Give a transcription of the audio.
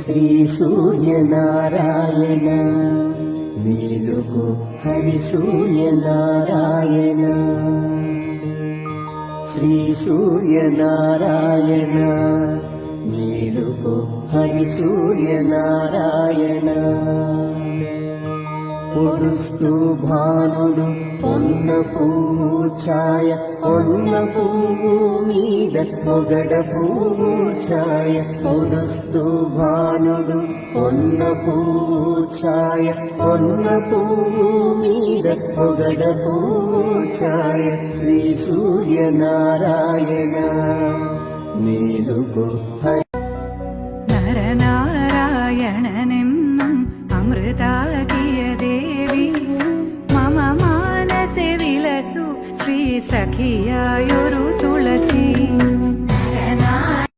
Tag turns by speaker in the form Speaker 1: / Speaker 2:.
Speaker 1: శ్రీ సూర్యనారాయణ మేలుకో హరి సూర్యనారాయణ శ్రీ సూర్యనారాయణ మేలుకో హరి సూర్యనారాయణ పొడుస్తూ భానుడు పొన్న పువ్వు ఛాయ పొన్న పువ్వు మీద పొగడ పువ్వు ఛాయ పొడుస్తూ భానుడు పొన్న పువ్వు ఛాయ పొన్న పువ్వు మీద పొగడ పువ్వు ఛాయ శ్రీ సూర్యనారాయణ మేలుకో